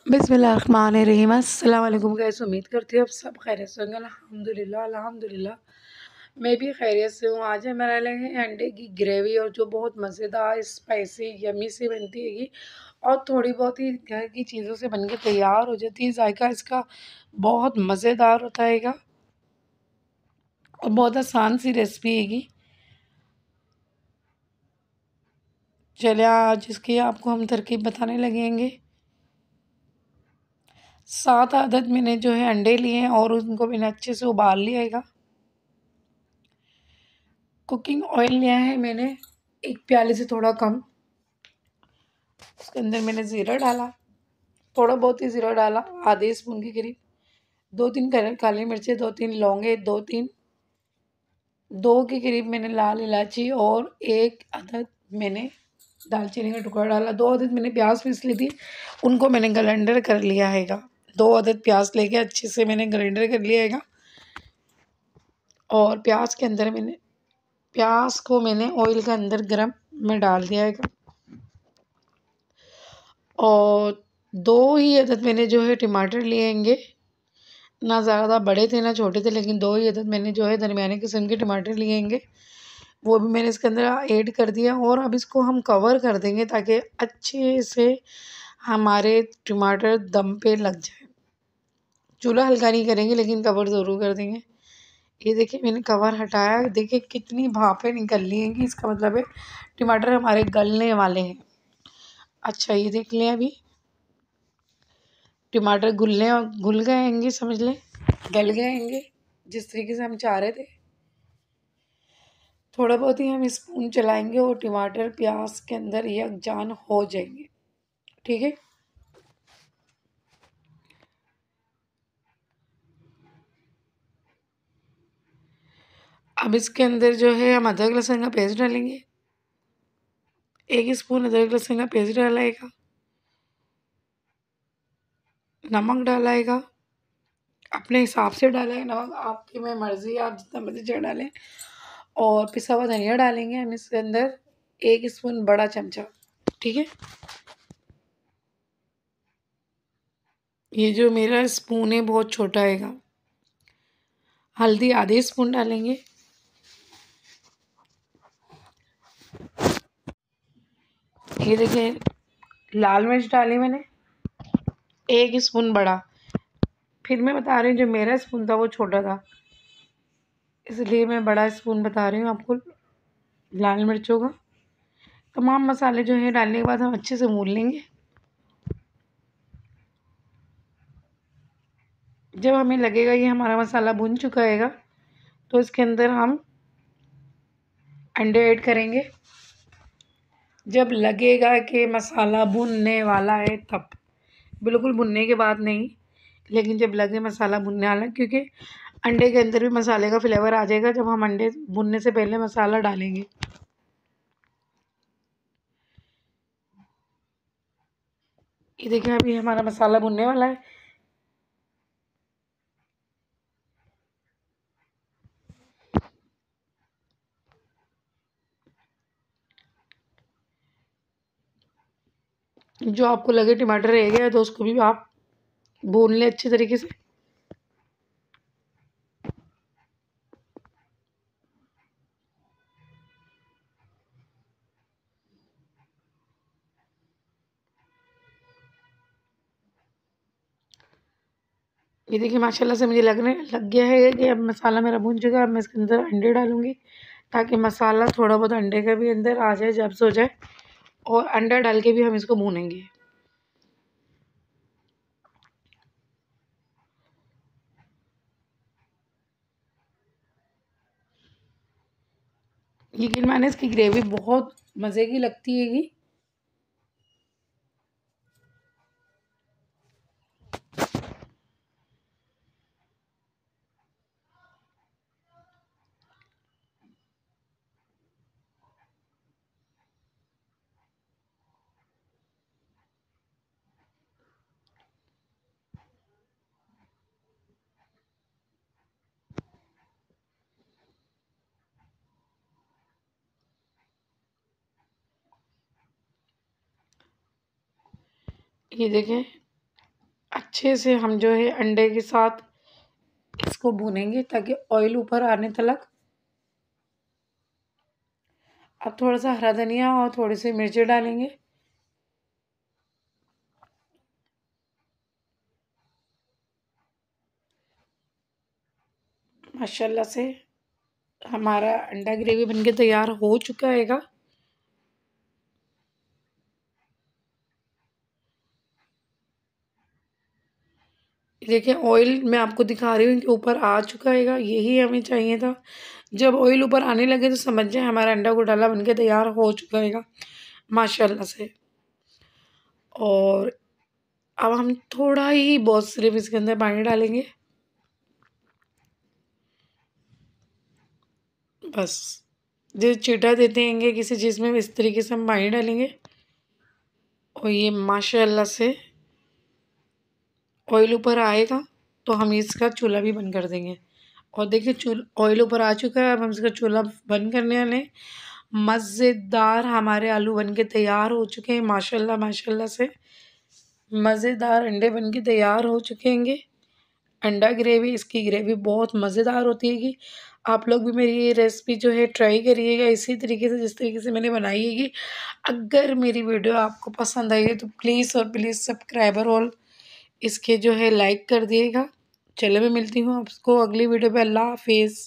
बिस्मिल्लाहिर्रहमानिर्रहीम। अस्सलाम वालेकुम गाइस, उम्मीद करती हूँ आप सब खैरियत से होंगे। अल्हम्दुलिल्लाह अल्हम्दुलिल्लाह मैं भी खैरियत से हूँ। आज हमारे लिए अंडे की ग्रेवी और जो बहुत मज़ेदार स्पाइसी यमी सी बनती हैगी और थोड़ी बहुत ही घर की चीज़ों से बन के तैयार हो जाती है। जायका इसका बहुत मज़ेदार होता हैगा और बहुत आसान सी रेसिपी हैगी। चलिए आज इसकी आपको हम तरकीब बताने लगेंगे। 7 अदद मैंने जो है अंडे लिए हैं और उनको मैंने अच्छे से उबाल लिया हैगा। कुकिंग ऑयल लिया है मैंने 1 प्याले से थोड़ा कम। उसके अंदर मैंने ज़ीरा डाला, थोड़ा बहुत ही ज़ीरा डाला, आधे स्पून के करीब। 2-3 काली मिर्चें, 2-3 लौंगे, 2 के करीब मैंने लाल इलायची और 1 अदद मैंने दालचीनी का टुकड़ा डाला। 2 अदद मैंने प्याज पीस ली थी, उनको मैंने ग्राइंडर कर लिया हैगा। 2 अदद प्याज लेके अच्छे से मैंने ग्राइंडर कर लिया हैगा और प्याज को मैंने ऑयल के अंदर गरम में डाल दिया हैगा। और 2 ही अदद मैंने जो है टमाटर लिए हैंगे, ना ज़्यादा बड़े थे ना छोटे थे, लेकिन 2 ही अदद मैंने जो है दरमियाने किस्म के टमाटर लिए हैंगे, वो भी मैंने इसके अंदर ऐड कर दिया। और अब इसको हम कवर कर देंगे ताकि अच्छे से हमारे टमाटर दम पे लग जाए। चूल्हा हल्का नहीं करेंगे लेकिन कवर ज़रूर कर देंगे। ये देखिए मैंने कवर हटाया, देखिए कितनी भापें निकल रही हैं कि इसका मतलब है टमाटर हमारे गलने वाले हैं। अच्छा ये देख लें, अभी टमाटर घुल गए होंगे, समझ लें गल गए होंगे जिस तरीके से हम चाह रहे थे। थोड़ा बहुत ही हम स्पून चलाएंगे और टमाटर प्याज के अंदर यकजान हो जाएंगे। ठीक है, अब इसके अंदर जो है हम अदरक लहसुन का पेस्ट डालेंगे। 1 स्पून अदरक लहसुन का पेस्ट डालेगा, नमक डालेगा, अपने हिसाब से डाला है नमक, आपकी में मर्ज़ी, आप जितना मर्ज़ी चढ़ डालें। और पिसा हुआ धनिया डालेंगे हम इसके अंदर 1 स्पून बड़ा चमचा। ठीक है, ये जो मेरा स्पून है बहुत छोटा हैगा। हल्दी आधे स्पून डालेंगे। ये देखिए लाल मिर्च डाली मैंने 1 स्पून बड़ा। फिर मैं बता रही हूँ जो मेरा स्पून था वो छोटा था, इसलिए मैं बड़ा स्पून बता रही हूँ आपको लाल मिर्चों का। तमाम मसाले जो है डालने के बाद हम अच्छे से भून लेंगे। जब हमें लगेगा ये हमारा मसाला भुन चुका हैगा तो इसके अंदर हम अंडे ऐड करेंगे। जब लगेगा कि मसाला भुनने वाला है तब, बिल्कुल भुनने के बाद नहीं, लेकिन जब लगे मसाला भुनने वाला है, क्योंकि अंडे के अंदर भी मसाले का फ्लेवर आ जाएगा जब हम अंडे भुनने से पहले मसाला डालेंगे। ये देखिए अभी हमारा मसाला भुनने वाला है। जो आपको लगे टमाटर रह गया तो उसको भी आप भून लें अच्छे तरीके से। ये देखिए माशाल्लाह से मुझे लग गया है कि अब मसाला मेरा भुन चुका है। अब मैं इसके अंदर अंडे डालूँगी ताकि मसाला थोड़ा बहुत अंडे का भी अंदर आ जाए, जब्स हो जाए, और अंडा डाल के भी हम इसको भूनेंगे। यकीन माने इसकी ग्रेवी बहुत मज़े की लगती हैगी। ये देखें अच्छे से हम जो है अंडे के साथ इसको भूनेंगे ताकि ऑयल ऊपर आने तक। अब थोड़ा सा हरा धनिया और थोड़ी सी मिर्ची डालेंगे। माशाल्लाह से हमारा अंडा ग्रेवी बनके तैयार हो चुका हैगा। देखिए ऑयल मैं आपको दिखा रही हूँ कि ऊपर आ चुका हैगा, यही हमें चाहिए था। जब ऑयल ऊपर आने लगे तो समझ जाए हमारा अंडा घोटाला बनके तैयार हो चुका हैगा माशाल्लाह से। और अब हम थोड़ा ही बहुत सिर्फ इसके अंदर पानी डालेंगे, बस। जो चीटा देते हैंगे किसी चीज़ में इस तरीके से हम पानी डालेंगे और ये माशाल्लाह से ऑयल ऊपर आएगा तो हम इसका चूल्हा भी बंद कर देंगे। और देखिए ऑयल ऊपर आ चुका है, अब हम इसका चूल्हा बंद करने वाले हैं। मज़ेदार हमारे आलू बन के तैयार हो चुके हैं माशाल्लाह माशाल्लाह से। मज़ेदार अंडे बन के तैयार हो चुके हैंगे। अंडा ग्रेवी, इसकी ग्रेवी बहुत मज़ेदार होती है कि आप लोग भी मेरी ये रेसिपी जो है ट्राई करिएगा इसी तरीके से जिस तरीके से मैंने बनाई है। अगर मेरी वीडियो आपको पसंद आई है तो प्लीज़ और प्लीज़ सब्सक्राइबर और इसके जो है लाइक कर दिएगा। चलो मैं मिलती हूँ आपको अगली वीडियो पे। अल्लाह हाफिज़।